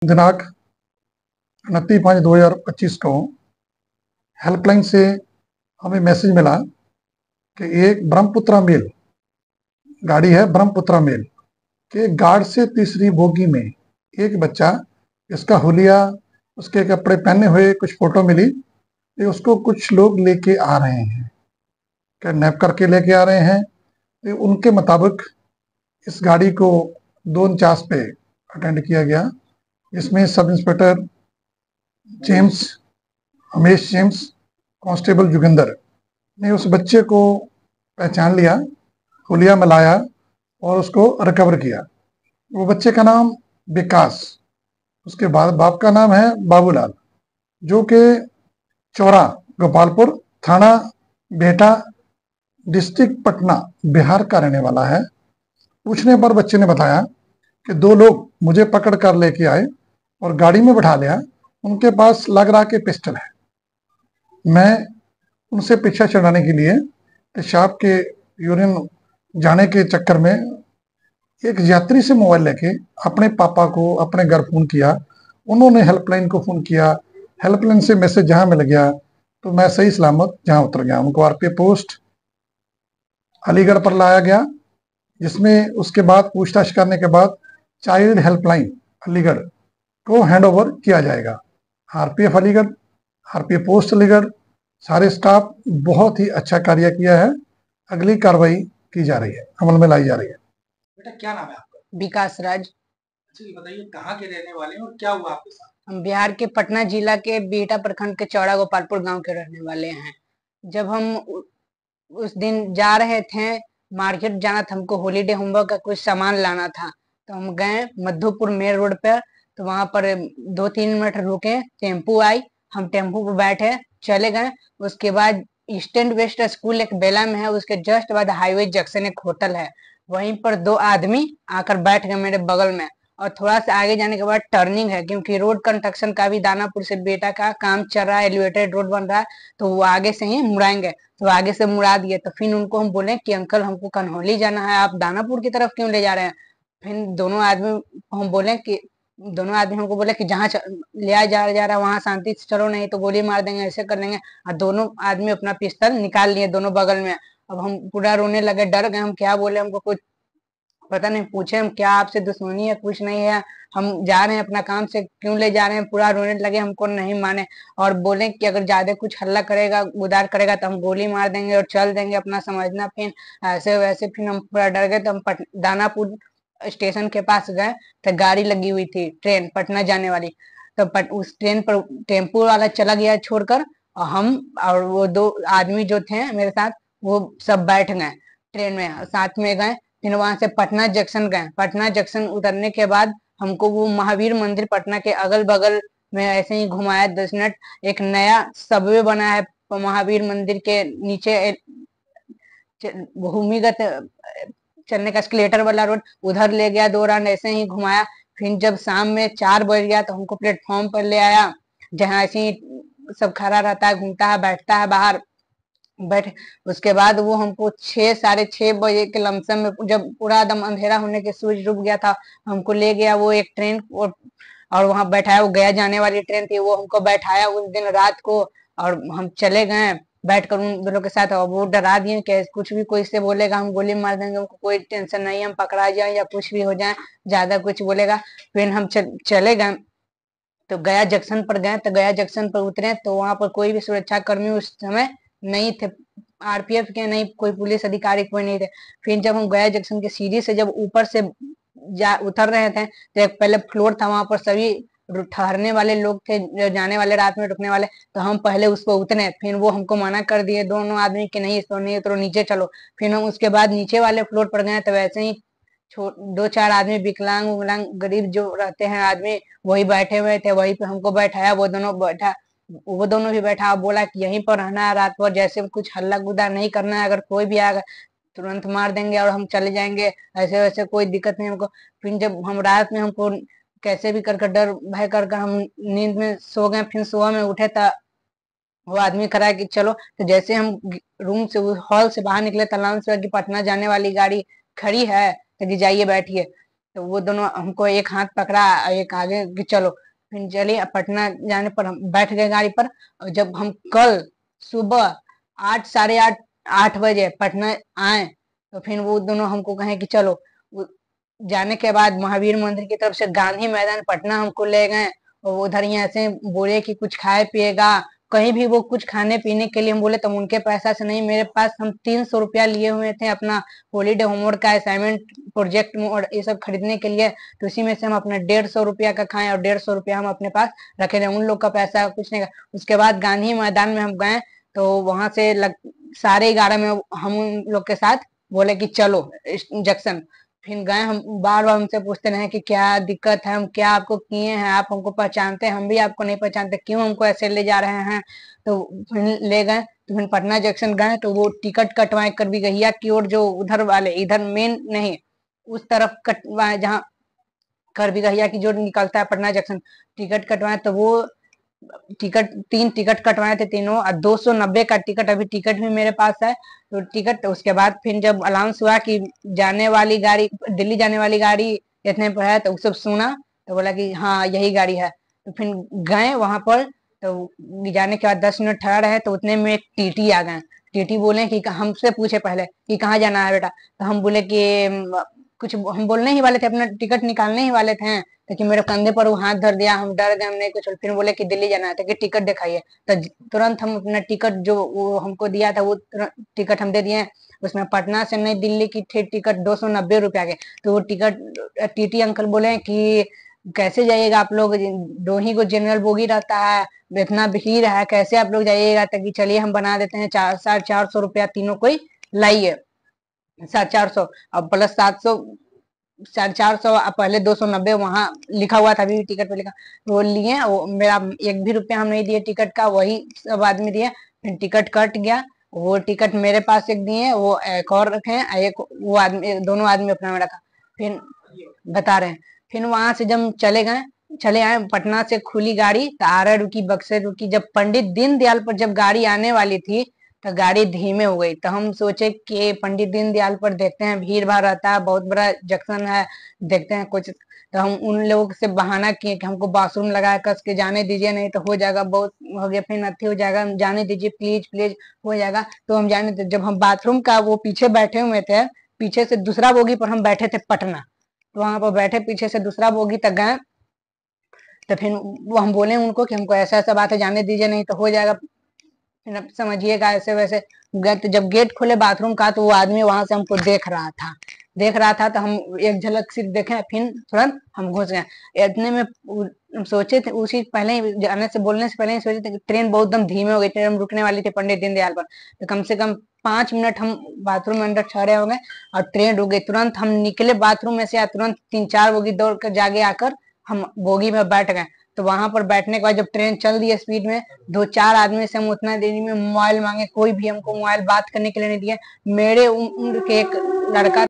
दिनांक 29/5/2025 को हेल्पलाइन से हमें मैसेज मिला कि एक ब्रह्मपुत्रा मेल गाड़ी है, ब्रह्मपुत्रा मेल के गार्ड से तीसरी बोगी में एक बच्चा, इसका हुलिया, उसके कपड़े पहने हुए कुछ फोटो मिली, ये उसको कुछ लोग लेके आ रहे हैं, किडनैप करके लेके आ रहे हैं। तो उनके मुताबिक इस गाड़ी को 249 पे अटेंड किया गया, जिसमें सब इंस्पेक्टर जेम्स, हमेश जेम्स, कांस्टेबल जोगिंदर ने उस बच्चे को पहचान लिया, हुलिया में लाया और उसको रिकवर किया। वो बच्चे का नाम विकास, उसके बाद बाप का नाम है बाबूलाल, जो कि चौरा गोपालपुर थाना बेटा डिस्ट्रिक्ट पटना बिहार का रहने वाला है। पूछने पर बच्चे ने बताया कि 2 लोग मुझे पकड़ कर लेके आए और गाड़ी में बैठा लिया, उनके पास लग रहा कि पिस्टल है। मैं उनसे पीछा छुड़ाने के लिए पेशाब के यूरिन जाने के चक्कर में एक यात्री से मोबाइल लेके अपने पापा को अपने घर फोन किया। उन्होंने हेल्पलाइन को फोन किया, हेल्पलाइन से मैसेज जहां मिल गया तो मैं सही सलामत जहां उतर गया। उनको आरपीएफ पोस्ट अलीगढ़ पर लाया गया, जिसमें उसके बाद पूछताछ करने के बाद चाइल्ड हेल्पलाइन अलीगढ़ को हैंड ओवर किया जाएगा। RPF Aligarh, RPF post Aligarh, सारे स्टाफ बहुत ही अच्छा कार्य किया है। अगली कार्रवाई की जा रही है, अमल में लाई जा रही है। बेटा क्या नाम है आपका? विकास राज। अच्छा, ये बताइए कहाँ के रहने वाले हैं और क्या हुआ आपके साथ? हम बिहार के पटना जिला के बिहटा प्रखंड के चौड़ा गोपालपुर गांव के रहने वाले हैं। जब हम उस दिन जा रहे थे, मार्केट जाना था, हमको हॉलीडे होमवर्क का कुछ सामान लाना था, तो हम गए मधुपुर मेन रोड पर। तो वहां पर 2-3 मिनट रुके, टेम्पू आई, हम टेम्पू पर बैठे, चले गए। उसके बाद ईस्टर्न वेस्ट स्कूल एक बेला में है, उसके जस्ट बाद हाईवे जंक्शन एक होटल है, वहीं पर 2 आदमी आकर बैठ गए मेरे बगल में। और थोड़ा सा आगे जाने के बाद टर्निंग है, क्योंकि रोड कंस्ट्रक्शन का भी दानापुर से बेटा का काम चल रहा है, एलिवेटेड रोड बन रहा है, तो वो आगे से ही मुड़ाएंगे, तो आगे से मुड़ा दिए। तो फिर उनको हम बोले कि अंकल हमको कन्हौली जाना है, आप दानापुर की तरफ क्यों ले जा रहे हैं? फिर दोनों आदमी हमको बोले कि जहाँ ले जा रहा है वहां शांति से चलो, नहीं तो गोली मार देंगे, ऐसे कर देंगे। और दोनों आदमी अपना पिस्तौल निकाल लिए दोनों बगल में। अब हम पूरा रोने लगे, डर गए, हम क्या बोले, हमको कुछ पता नहीं। पूछे हम क्या आपसे दुश्मनी है? कुछ नहीं है, हम जा रहे हैं अपना काम से, क्यों ले जा रहे हैं? पूरा रोने लगे, हमको नहीं माने और बोले कि अगर ज्यादा कुछ हल्ला करेगा, गुदार करेगा तो हम गोली मार देंगे और चल देंगे, अपना समझना। फिर ऐसे वैसे फिर हम पूरा डर गए। तो हम दानापुर स्टेशन के पास गए, तो गाड़ी लगी हुई थी ट्रेन पटना जाने वाली। तो उस ट्रेन पर टेम्पो वाला चला गया छोड़कर, और हम और वो 2 आदमी जो थे मेरे साथ, वो सब बैठ गए ट्रेन में, साथ में गए। फिर वहां से पटना जंक्शन गए। पटना जंक्शन उतरने के बाद हमको वो महावीर मंदिर पटना के अगल बगल में ऐसे ही घुमाया 10 मिनट। एक नया सबवे बना है महावीर मंदिर के नीचे, भूमिगत चलने का स्केलेटर वाला रोड, उधर ले गया, 2 राउंड ऐसे ही घुमाया। फिर जब शाम में 4 बज गया तो हमको प्लेटफॉर्म पर ले आया, जहाँ ऐसे ही सब खड़ा रहता है, घूमता है, बैठता है बाहर बैठ। उसके बाद वो हमको 6-6:30 बजे के लमसम में, जब पूरा एकदम अंधेरा होने के सूरज डूब गया था, हमको ले गया वो एक ट्रेन और वहां बैठाया। वो गया जाने वाली ट्रेन थी, वो हमको बैठाया उस दिन रात को, और हम चले गए बैठकर उन दोनों के साथ। और वो डरा दिए कि कुछ भी कोई से बोलेगा हम गोली मार देंगे, उनको कोई टेंशन नहीं है, हम पकड़ा जाए या कुछ भी हो जाए, ज्यादा कुछ बोलेगा। फिर हम चले गए, तो गया जंक्शन पर गए। तो गया जंक्शन पर उतरे तो वहां पर कोई भी सुरक्षा कर्मी उस समय नहीं थे, आरपीएफ के नहीं, कोई पुलिस अधिकारी कोई नहीं थे। फिर जब हम गया जंक्शन के सीढ़ी से जब ऊपर से उतर रहे थे, तो एक पहले फ्लोर था, वहां पर सभी ठहरने वाले लोग थे, जो जाने वाले, रात में रुकने वाले। तो हम पहले उस पर उतरे, फिर वो हमको मना कर दिए दोनों आदमी कि नहीं, इस पर नहीं उतरो, नीचे चलो। फिर हम उसके बाद नीचे वाले फ्लोर पर गए, तो वैसे ही 2-4 आदमी विकलांग उकलांग गरीब जो रहते हैं आदमी, वही बैठे हुए थे, वही पे हमको बैठाया। वो दोनों भी बैठा, बोला कि यहीं पर रहना है रात भर, जैसे कुछ हल्ला गुद्दा नहीं करना है, अगर कोई भी आएगा तुरंत मार देंगे और हम चले जाएंगे, ऐसे वैसे कोई दिक्कत नहीं हमको। फिर जब हम रात में, हमको कैसे भी करके डर भय कर हम नींद में सो गए। फिर सुबह में उठे तो वो आदमी करा कि चलो। तो जैसे हम रूम से, हॉल से बाहर निकले तो अनाउंस हुआ कि पटना जाने वाली गाड़ी खड़ी है, तो जाइए बैठिए। तो वो दोनों हमको एक हाथ पकड़ा और एक आगे कि चलो। फिर चलिए पटना जाने पर हम बैठ गए गाड़ी पर। और जब हम कल सुबह 8 साढ़े 8 8 बजे पटना आए तो फिर वो दोनों हमको कहे कि चलो। जाने के बाद महावीर मंदिर की तरफ से गांधी मैदान पटना हमको ले गए और उधर ही ऐसे बोले कि कुछ खाए पिएगा कहीं भी वो कुछ खाने पीने के लिए। हम बोले तो उनके पैसा से नहीं, मेरे पास हम 300 रुपया लिए हुए थे अपना हॉलीडे होमवर्क का असाइनमेंट प्रोजेक्ट और ये सब खरीदने के लिए। तो उसी में से हम अपना 150 रुपया का खाएं और 150 रुपया हम अपने पास रखे थे। उन लोग का पैसा कुछ नहीं। उसके बाद गांधी मैदान में हम गए तो वहां से 11:30 में हम उन लोग के साथ बोले कि चलो जंक्शन। फिर गए, हम बार बार उनसे पूछते रहे कि क्या दिक्कत है, हम क्या आपको किए हैं, आप हमको पहचानते हैं, हम भी आपको नहीं पहचानते, क्यों हमको ऐसे ले जा रहे हैं। तो फिर ले गए। तो फिर पटना जंक्शन गए तो वो टिकट कटवाए कर भी गैया की ओर, जो उधर वाले इधर मेन नहीं उस तरफ कटवाए जहाँ कर भी गैया की जो निकलता है पटना जंक्शन। टिकट कटवाए तो वो टिकट 3 टिकट कटवाए थे तीनों और 290 का टिकट, अभी टिकट भी मेरे पास है। तो टिकट तो उसके बाद फिर जब अनाउंस हुआ कि जाने वाली गाड़ी दिल्ली जाने वाली गाड़ी इतने पर है तो सब सुना तो बोला कि हाँ यही गाड़ी है। तो फिर गए वहां पर। तो जाने के बाद 10 मिनट ठहरा रहे तो उतने में एक टीटी आ गए। टीटी बोले कि हमसे पूछे पहले कि कहाँ जाना है बेटा। तो हम बोले कि कुछ हम बोलने ही वाले थे, अपना टिकट निकालने ही वाले थे। लेकिन मेरे कंधे पर वो हाथ धर दिया, हम डर गए, हमने कुछ फिर बोले कि दिल्ली जाना है तो कि टिकट दिखाइए। तो तुरंत हम अपना टिकट जो वो हमको दिया था वो टिकट हम दे दिए। उसमें पटना से नई दिल्ली की थी टिकट 290 रुपया के। तो वो टिकट टीटी अंकल बोले कि कैसे जाइएगा आप लोग, दो ही को जनरल बोगी रहता है, इतना भीड़ है, कैसे आप लोग जाइएगा। तो कि चलिए हम बना देते हैं 450 रुपया तीनों कोई लाइए, 450 और प्लस 700 450 पहले 290 वहां लिखा हुआ था, अभी भी टिकट पे लिखा। वो लिए, वो मेरा एक भी रुपया हम नहीं दिए टिकट का, वही सब आदमी दिए। फिर टिकट कट गया। वो टिकट मेरे पास एक दिए, वो एक और रखे, एक वो आदमी, दोनों आदमी अपना में रखा। फिर बता रहे हैं। फिर वहां से जब चले आए पटना से खुली गाड़ी तो आरा रुकी, बक्सर रुकी। जब पंडित दीनदयाल पर जब गाड़ी आने वाली थी तो गाड़ी धीमे हो गई। तो हम सोचे कि पंडित दीनदयाल पर देखते हैं भीड़ भाड़ रहता है, बहुत बड़ा जंक्शन है, देखते हैं कुछ। तो हम उन लोगों से बहाना किए कि हमको बाथरूम लगा कस के जाने दीजिए, नहीं तो हो जाएगा, बहुत हो गया, फिर नथी हो जाएगा, जाने दीजिए प्लीज प्लीज, हो जाएगा। तो हम जाने थे। जब हम बाथरूम का वो पीछे बैठे हुए थे, पीछे से दूसरा बोगी पर हम बैठे थे पटना। तो वहां पर बैठे पीछे से दूसरा बोगी तक गए। तो फिर वो हम बोले उनको कि हमको ऐसा ऐसा बात है, जाने दीजिए नहीं तो हो जाएगा, फिर अब समझिएगा ऐसे वैसे गए। तो जब गेट खोले बाथरूम का तो वो आदमी वहां से हमको देख रहा था। तो हम एक झलक सिर्फ देखे, फिर तुरंत हम घुस गए। इतने में हम सोचे थे उसी पहले ही जाने से बोलने से पहले ही सोचे थे कि ट्रेन बहुत दम धीमे हो गई, ट्रेन रुकने वाली थी पंडित दीनदयाल पर। तो कम से कम 5 मिनट हम बाथरूम में अंदर ठहरे हो गए और ट्रेन रुक गई। तुरंत हम निकले बाथरूम में से, या तुरंत 3-4 बोगी दौड़ कर जागे आकर हम बोगी में बैठ गए। तो वहां पर बैठने के बाद जब ट्रेन चल रही है स्पीड में, 2-4 आदमी से हम उतना देरी में मोबाइल मांगे, कोई भी हमको मोबाइल बात करने के लिए नहीं दिया। मेरे उम्र के एक लड़का